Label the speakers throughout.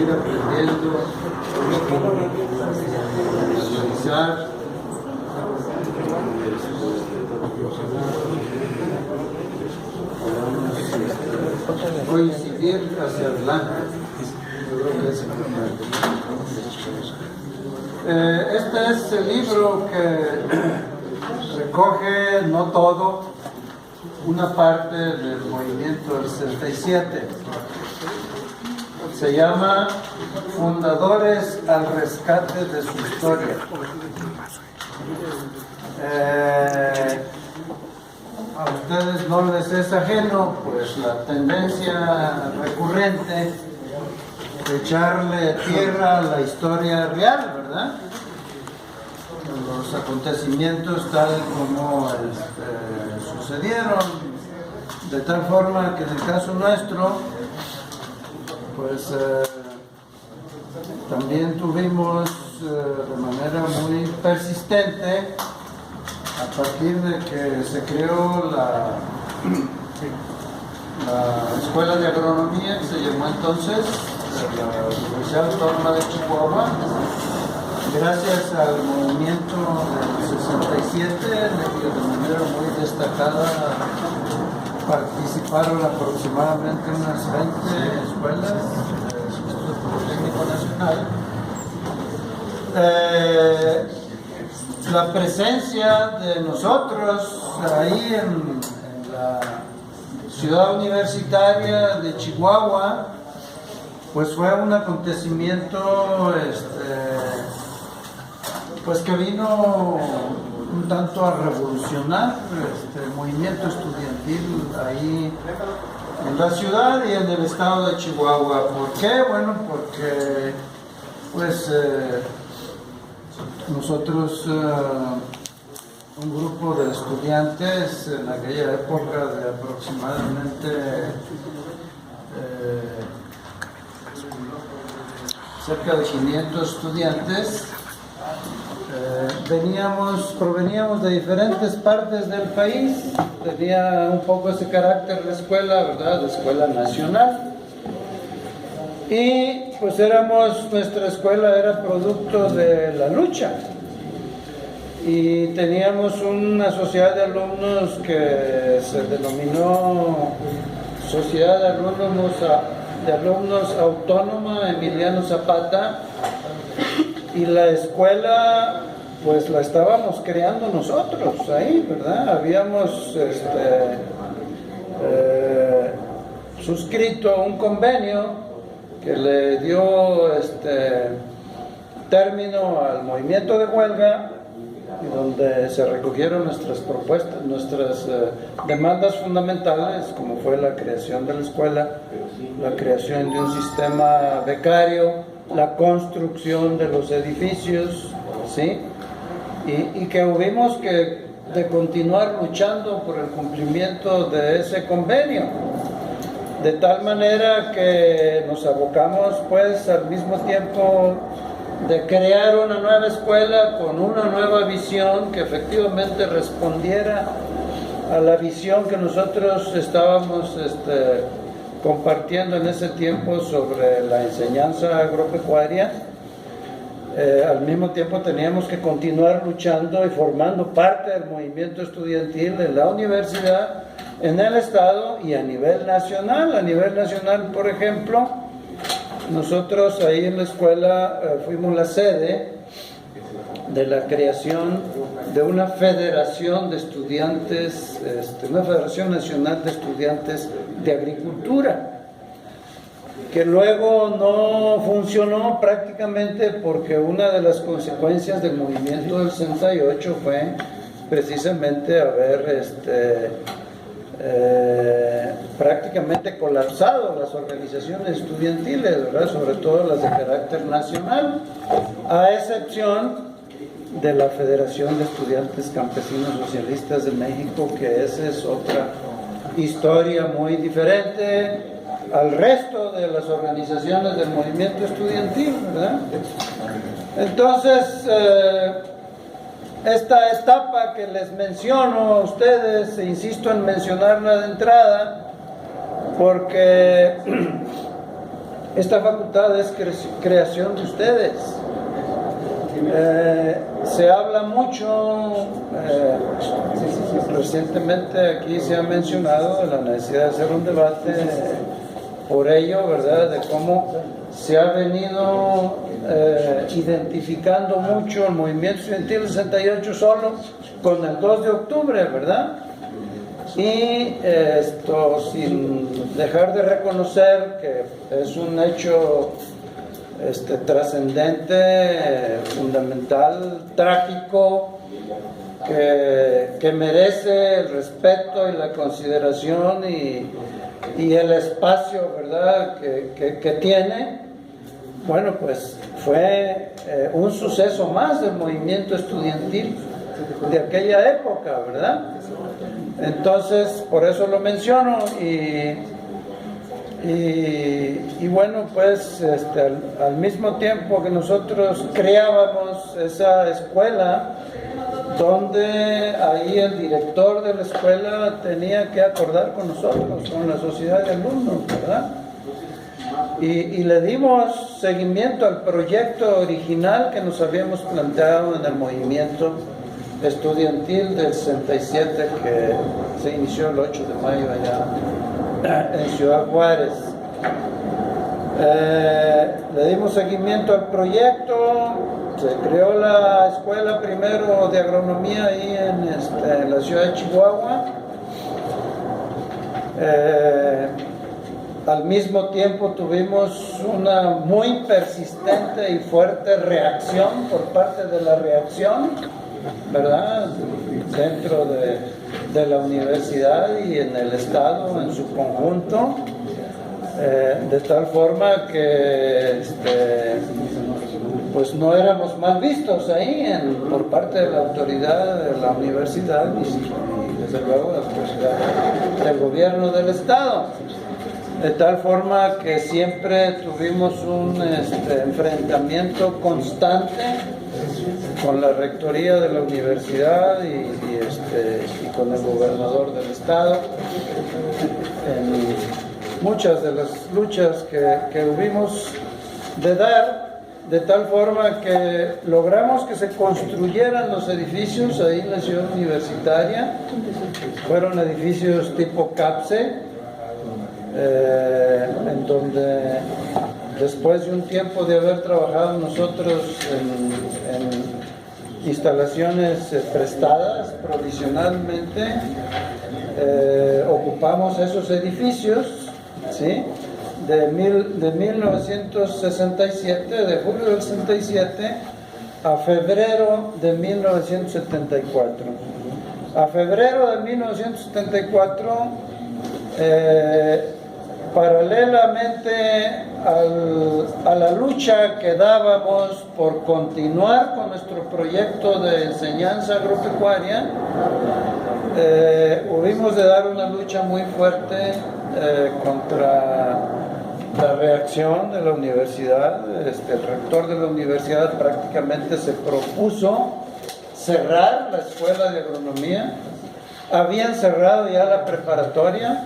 Speaker 1: seguir aprendiendo, socializar, coincidir hacia adelante. Yo creo que es importante. Este es el libro que recoge, no todo, una parte del movimiento del 67. Se llama Fundadores al rescate de su historia. A ustedes no les es ajeno pues la tendencia recurrente de echarle tierra a la historia real, ¿verdad? Los acontecimientos tal como sucedieron, de tal forma que en el caso nuestro pues también tuvimos de manera muy persistente, a partir de que se creó la Escuela de Agronomía, que se llamó entonces la Universidad Autónoma de Chihuahua, gracias al movimiento del 67, en el que de manera muy destacada participaron aproximadamente unas 20 escuelas del Instituto Politécnico Nacional. La presencia de nosotros ahí en la ciudad universitaria de Chihuahua pues fue un acontecimiento pues que vino un tanto a revolucionar el movimiento estudiantil ahí en la ciudad y en el estado de Chihuahua. ¿Por qué? Bueno, porque pues nosotros, un grupo de estudiantes en aquella época de aproximadamente cerca de 500 estudiantes, proveníamos de diferentes partes del país. Tenía un poco ese carácter de escuela, ¿verdad? De escuela nacional. Y pues nuestra escuela era producto de la lucha. Y teníamos una sociedad de alumnos que se denominó Sociedad de Alumnos Autónoma Emiliano Zapata, y la escuela pues la estábamos creando nosotros ahí, ¿verdad? Habíamos suscrito un convenio que le dio término al movimiento de huelga, y donde se recogieron nuestras propuestas, nuestras demandas fundamentales, como fue la creación de la escuela, la creación de un sistema becario, la construcción de los edificios, ¿sí? Y que hubimos de continuar luchando por el cumplimiento de ese convenio, de tal manera que nos abocamos pues al mismo tiempo de crear una nueva escuela con una nueva visión que efectivamente respondiera a la visión que nosotros estábamos compartiendo en ese tiempo sobre la enseñanza agropecuaria. Al mismo tiempo teníamos que continuar luchando y formando parte del movimiento estudiantil en la universidad, en el estado y a nivel nacional. A nivel nacional, por ejemplo, nosotros ahí en la escuela fuimos la sede de la creación de una federación de estudiantes, una Federación Nacional de Estudiantes de Agricultura, que luego no funcionó prácticamente porque una de las consecuencias del movimiento del 68 fue precisamente haber prácticamente colapsado las organizaciones estudiantiles, ¿verdad? Sobre todo las de carácter nacional, a excepción de la Federación de Estudiantes Campesinos Socialistas de México, que esa es otra historia muy diferente al resto de las organizaciones del movimiento estudiantil, ¿verdad? Entonces, esta etapa que les menciono a ustedes, e insisto en mencionarla de entrada, porque esta facultad es creación de ustedes. Se habla mucho, recientemente aquí se ha mencionado la necesidad de hacer un debate por ello, ¿verdad?, de cómo se ha venido identificando mucho el movimiento estudiantil 68 solo con el 2 de octubre, ¿verdad? Y esto sin dejar de reconocer que es un hecho trascendente, fundamental, trágico, que merece el respeto y la consideración y el espacio, ¿verdad?, que tiene. Bueno, pues fue un suceso más del movimiento estudiantil de aquella época, ¿verdad? Entonces, por eso lo menciono y bueno, pues al mismo tiempo que nosotros creábamos esa escuela, donde ahí el director de la escuela tenía que acordar con nosotros, con la sociedad de alumnos, ¿verdad? Y le dimos seguimiento al proyecto original que nos habíamos planteado en el movimiento estudiantil del 67, que se inició el 8 de mayo allá en Ciudad Juárez. Le dimos seguimiento al proyecto, se creó la escuela primero de agronomía ahí en la ciudad de Chihuahua. Al mismo tiempo tuvimos una muy persistente y fuerte reacción por parte de la reacción, ¿verdad?, dentro de la universidad y en el Estado en su conjunto, de tal forma que pues no éramos mal vistos ahí por parte de la autoridad de la universidad y desde luego de la autoridad del gobierno del Estado. De tal forma que siempre tuvimos un enfrentamiento constante con la rectoría de la universidad y con el gobernador del estado en muchas de las luchas que hubimos de dar, de tal forma que logramos que se construyeran los edificios ahí en la ciudad universitaria. Fueron edificios tipo CAPSE, en donde después de un tiempo de haber trabajado nosotros en instalaciones prestadas provisionalmente, ocupamos esos edificios, ¿sí?, de 1967, de julio del 67 a febrero de 1974. A febrero de 1974, paralelamente a la lucha que dábamos por continuar con nuestro proyecto de enseñanza agropecuaria, hubimos de dar una lucha muy fuerte contra la reacción de la universidad. El rector de la universidad prácticamente se propuso cerrar la escuela de agronomía. Habían cerrado ya la preparatoria,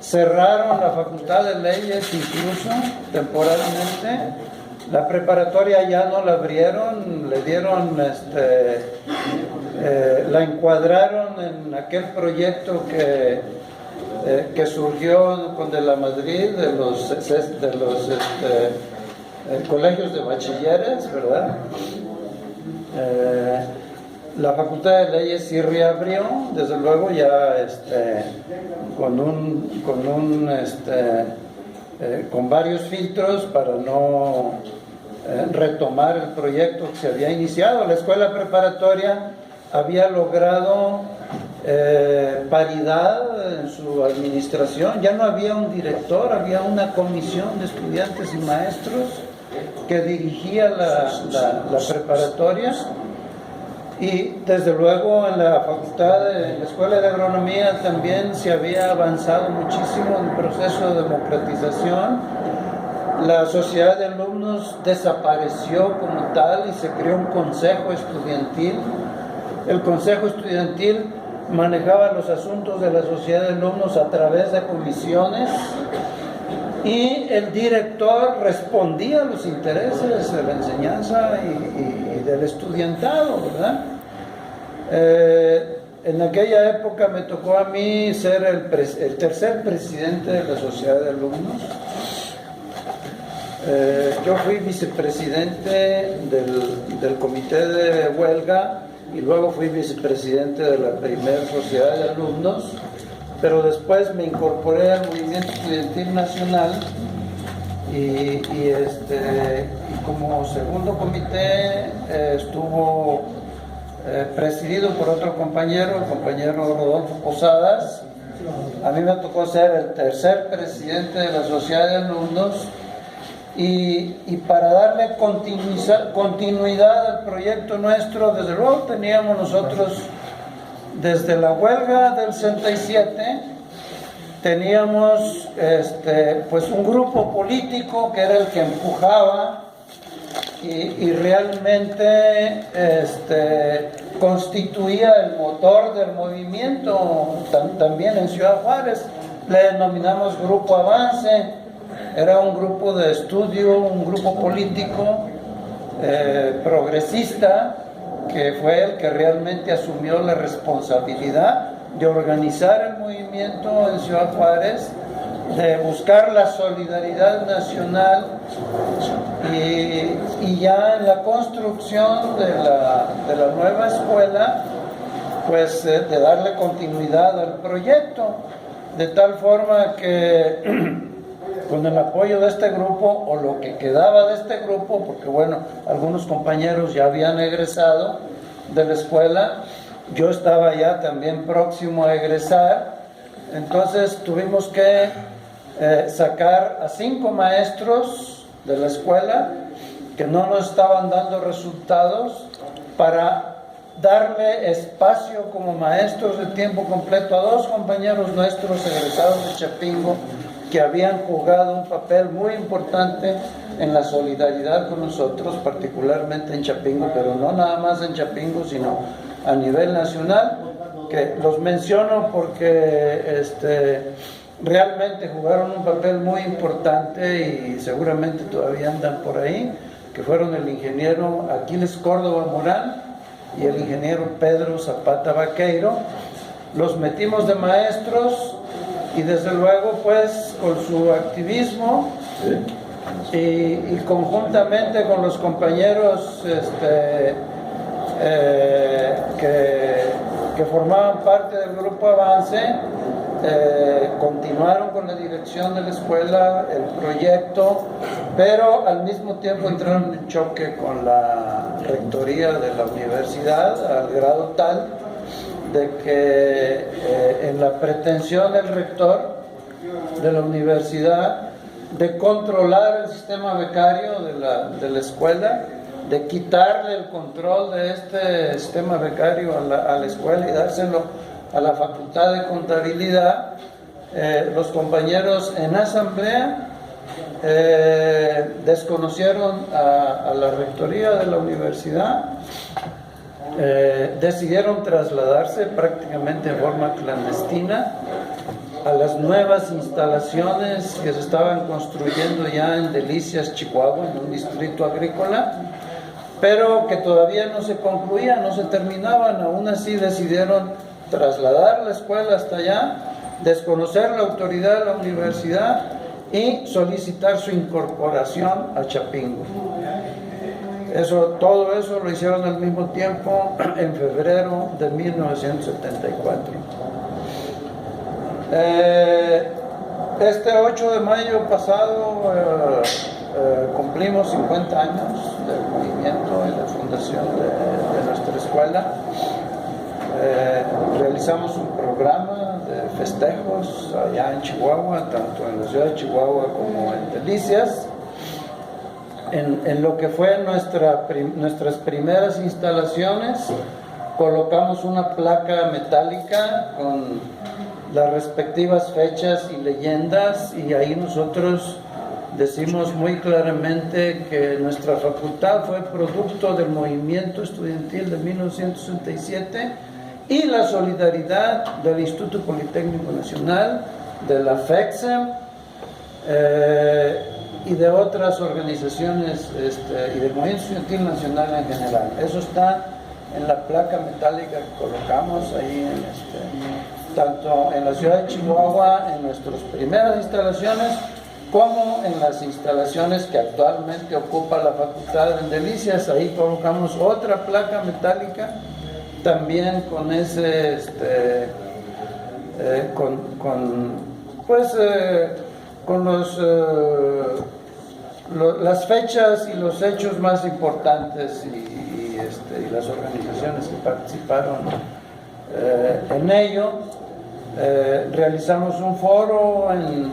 Speaker 1: cerraron la facultad de leyes incluso temporalmente. La preparatoria ya no la abrieron, le dieron, la encuadraron en aquel proyecto que surgió con de la Madrid, de los colegios de bachilleres, ¿verdad? La facultad de leyes sí reabrió, desde luego ya con varios filtros para no retomar el proyecto que se había iniciado. La escuela preparatoria había logrado paridad en su administración, ya no había un director, había una comisión de estudiantes y maestros que dirigía la preparatoria. Y desde luego en la la Escuela de Agronomía también se había avanzado muchísimo en el proceso de democratización. La sociedad de alumnos desapareció como tal y se creó un consejo estudiantil. El consejo estudiantil manejaba los asuntos de la sociedad de alumnos a través de comisiones y el director respondía a los intereses de la enseñanza y del estudiantado, ¿verdad? En aquella época me tocó a mí ser el tercer presidente de la sociedad de alumnos. Yo fui vicepresidente del comité de huelga y luego fui vicepresidente de la primera sociedad de alumnos, pero después me incorporé al movimiento estudiantil nacional y como segundo comité estuvo presidido por otro compañero, el compañero Rodolfo Posadas. A mí me tocó ser el tercer presidente de la sociedad de alumnos y para darle continuidad al proyecto nuestro, desde luego teníamos nosotros desde la huelga del 67 teníamos pues un grupo político que era el que empujaba y realmente constituía el motor del movimiento. También en Ciudad Juárez le denominamos Grupo Avance. Era un grupo de estudio, un grupo político progresista, que fue el que realmente asumió la responsabilidad de organizar el movimiento en Ciudad Juárez, de buscar la solidaridad nacional y ya en la construcción de la nueva escuela, pues de darle continuidad al proyecto, de tal forma que con el apoyo de este grupo, o lo que quedaba de este grupo, porque bueno, algunos compañeros ya habían egresado de la escuela, yo estaba ya también próximo a egresar, entonces tuvimos que sacar a 5 maestros de la escuela que no nos estaban dando resultados, para darle espacio como maestros de tiempo completo a 2 compañeros nuestros egresados de Chapingo, que habían jugado un papel muy importante en la solidaridad con nosotros, particularmente en Chapingo, pero no nada más en Chapingo, sino a nivel nacional, que los menciono porque realmente jugaron un papel muy importante y seguramente todavía andan por ahí, que fueron el ingeniero Aquiles Córdoba Morán y el ingeniero Pedro Zapata Vaqueiro. Los metimos de maestros y desde luego pues con su activismo y conjuntamente con los compañeros que formaban parte del Grupo Avance, continuaron con la dirección de la escuela, el proyecto, pero al mismo tiempo entraron en choque con la rectoría de la universidad, al grado tal de que en la pretensión del rector de la universidad de controlar el sistema becario de la escuela, de quitarle el control de este sistema becario a la escuela y dárselo a la Facultad de Contabilidad, los compañeros en asamblea desconocieron a la rectoría de la universidad, decidieron trasladarse prácticamente en forma clandestina a las nuevas instalaciones que se estaban construyendo ya en Delicias, Chihuahua, en un distrito agrícola, pero que todavía no se concluían, no se terminaban. Aún así decidieron trasladar la escuela hasta allá, desconocer la autoridad de la universidad y solicitar su incorporación a Chapingo. Todo eso lo hicieron al mismo tiempo en febrero de 1974. Este 8 de mayo pasado cumplimos 50 años del movimiento y la fundación de nuestra escuela. Realizamos un programa de festejos allá en Chihuahua, tanto en la ciudad de Chihuahua como en Delicias. En lo que fue nuestras primeras instalaciones, colocamos una placa metálica con las respectivas fechas y leyendas, y ahí nosotros decimos muy claramente que nuestra facultad fue producto del movimiento estudiantil de 1967 y la solidaridad del Instituto Politécnico Nacional, de la FECSEM y de otras organizaciones y del movimiento estudiantil nacional en general. Eso está en la placa metálica que colocamos ahí, tanto en la ciudad de Chihuahua, en nuestras primeras instalaciones, como en las instalaciones que actualmente ocupa la Facultad de Delicias. Ahí colocamos otra placa metálica, también con ese, con las fechas y los hechos más importantes y las organizaciones que participaron en ello. Realizamos un foro en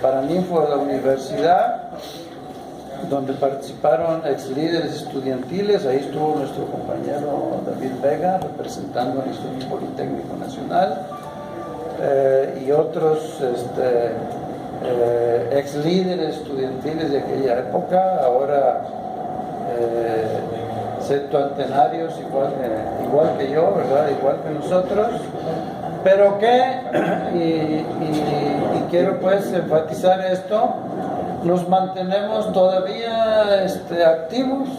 Speaker 1: Paraninfo de la universidad, donde participaron ex líderes estudiantiles. Ahí estuvo nuestro compañero David Vega representando al Instituto Politécnico Nacional, y otros ex líderes estudiantiles de aquella época, ahora septuagenarios, igual que yo, ¿verdad? Igual que nosotros, pero que, y quiero pues enfatizar esto, nos mantenemos todavía activos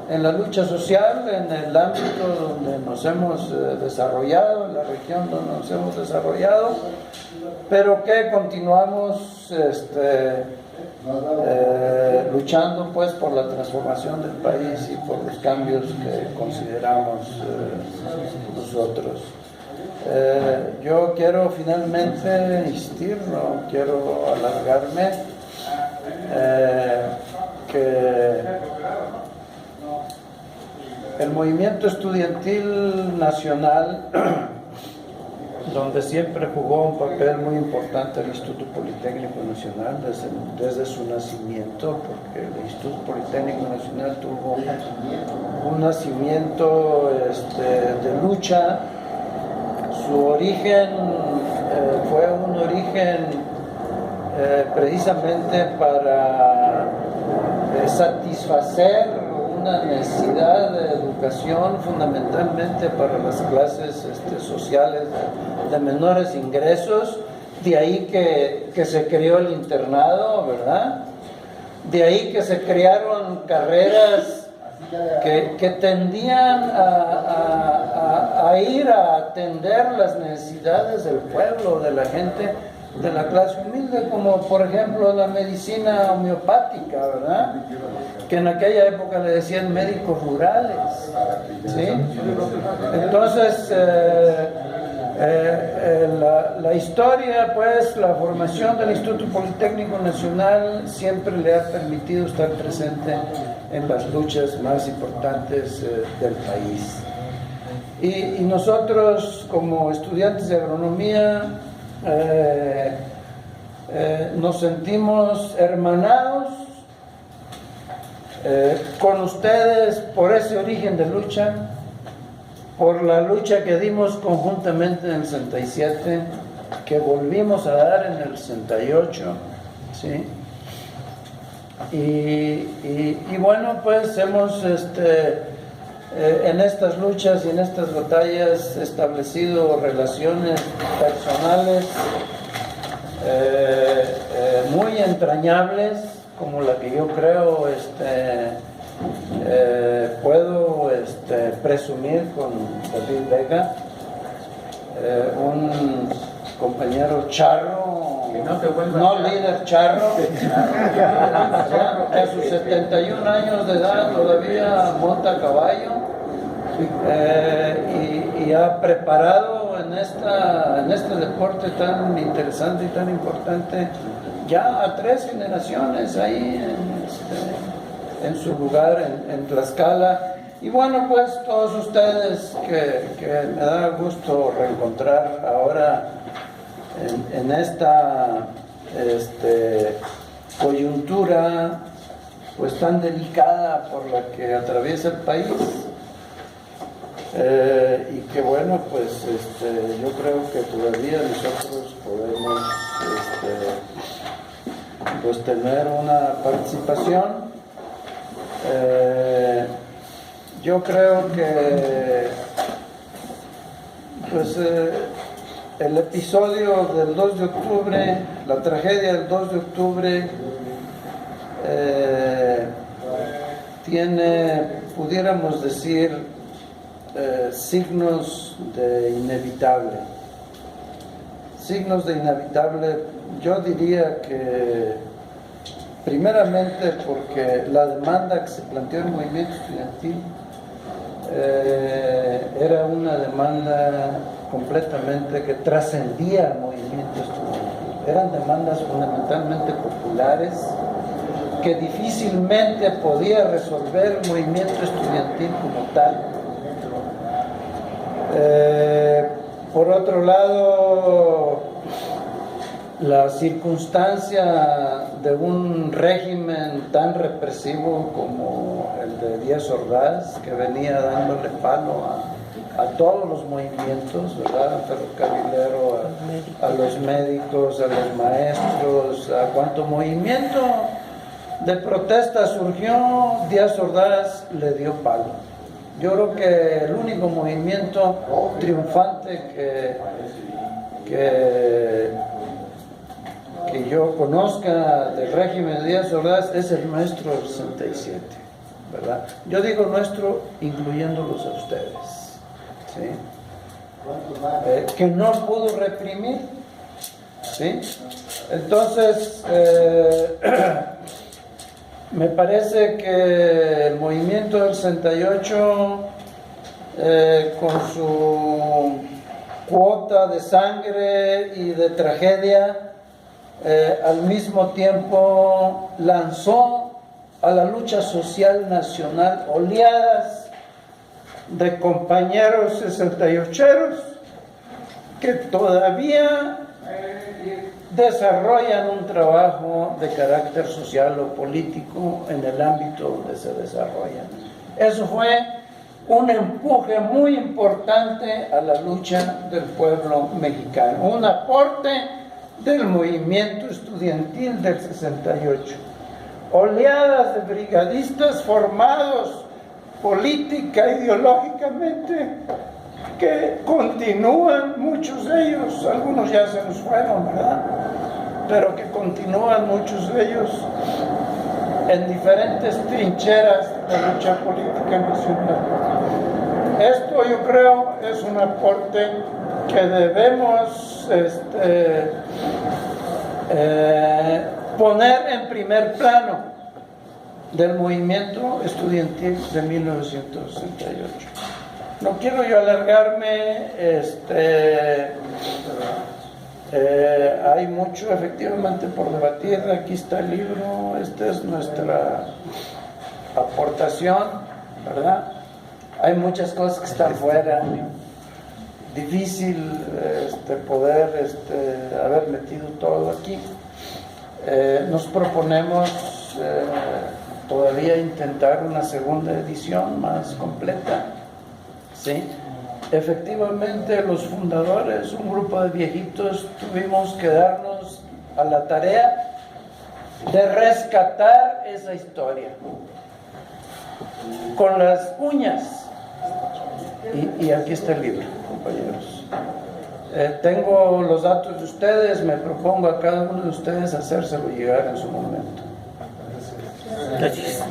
Speaker 1: en la lucha social, en el ámbito donde nos hemos desarrollado, en la región donde nos hemos desarrollado, pero que continuamos luchando pues por la transformación del país y por los cambios que consideramos nosotros. Yo quiero finalmente insistir, no quiero alargarme, que el movimiento estudiantil nacional, donde siempre jugó un papel muy importante el Instituto Politécnico Nacional desde su nacimiento, porque el Instituto Politécnico Nacional tuvo un nacimiento de lucha. Su origen fue un origen precisamente para satisfacer una necesidad de educación, fundamentalmente para las clases sociales de menores ingresos. De ahí que se creó el internado, ¿verdad? De ahí que se crearon carreras que tendían a ir a atender las necesidades del pueblo, de la gente de la clase humilde, como por ejemplo la medicina homeopática, ¿verdad? Que en aquella época le decían médicos rurales, ¿sí? Entonces, la historia, pues, la formación del Instituto Politécnico Nacional siempre le ha permitido estar presente en las luchas más importantes del país. Y nosotros, como estudiantes de agronomía, nos sentimos hermanados con ustedes por ese origen de lucha, por la lucha que dimos conjuntamente en el 67, que volvimos a dar en el 68, ¿sí? Y bueno, pues hemos en estas luchas y en estas batallas establecido relaciones personales muy entrañables, como la que yo creo puedo presumir con David Vega, un compañero charro, no líder charro, a sus 71 años de edad todavía monta a caballo, y ha preparado en este deporte tan interesante y tan importante ya a 3 generaciones ahí en su lugar en Tlaxcala. Y bueno, pues todos ustedes que me da gusto reencontrar ahora en esta coyuntura pues tan delicada por la que atraviesa el país, y que bueno, pues yo creo que todavía nosotros podemos pues tener una participación. Yo creo que pues el episodio del 2 de octubre La tragedia del 2 de octubre tiene, pudiéramos decir, signos de inevitable. Signos de inevitable, yo diría que primeramente porque la demanda que se planteó en el movimiento estudiantil era una demanda completamente que trascendía al movimiento estudiantil. Eran demandas fundamentalmente populares que difícilmente podía resolver el movimiento estudiantil como tal. Por otro lado, la circunstancia de un régimen tan represivo como el de Díaz Ordaz, que venía dándole palo a todos los movimientos, ¿verdad? Al ferrocarrilero, a los médicos, a los maestros, a cuanto movimiento de protesta surgió, Díaz Ordaz le dio palo. Yo creo que el único movimiento triunfante que yo conozca del régimen de Díaz Ordaz es el nuestro del 67, ¿verdad? Yo digo nuestro incluyéndolos a ustedes, ¿sí? Que no pudo reprimir, ¿sí? Entonces, me parece que el movimiento del 68, con su cuota de sangre y de tragedia, al mismo tiempo lanzó a la lucha social nacional oleadas de compañeros 68eros que todavía desarrollan un trabajo de carácter social o político en el ámbito donde se desarrollan. Eso fue un empuje muy importante a la lucha del pueblo mexicano, un aporte del movimiento estudiantil del 68. Oleadas de brigadistas formados política, ideológicamente, que continúan, muchos de ellos, algunos ya se nos fueron, ¿verdad? Pero que continúan muchos de ellos en diferentes trincheras de lucha política nacional. Esto, yo creo, es un aporte que debemos poner en primer plano del movimiento estudiantil de 1968. No quiero yo alargarme, hay mucho efectivamente por debatir. Aquí está el libro, esta es nuestra aportación, ¿verdad? Hay muchas cosas que están fuera, difícil poder haber metido todo aquí. Nos proponemos todavía intentar una segunda edición más completa. ¿Sí? Efectivamente, los fundadores, un grupo de viejitos, tuvimos que darnos a la tarea de rescatar esa historia con las uñas. Y aquí está el libro, compañeros. Tengo los datos de ustedes, me propongo a cada uno de ustedes hacérselo llegar en su momento.
Speaker 2: Gracias.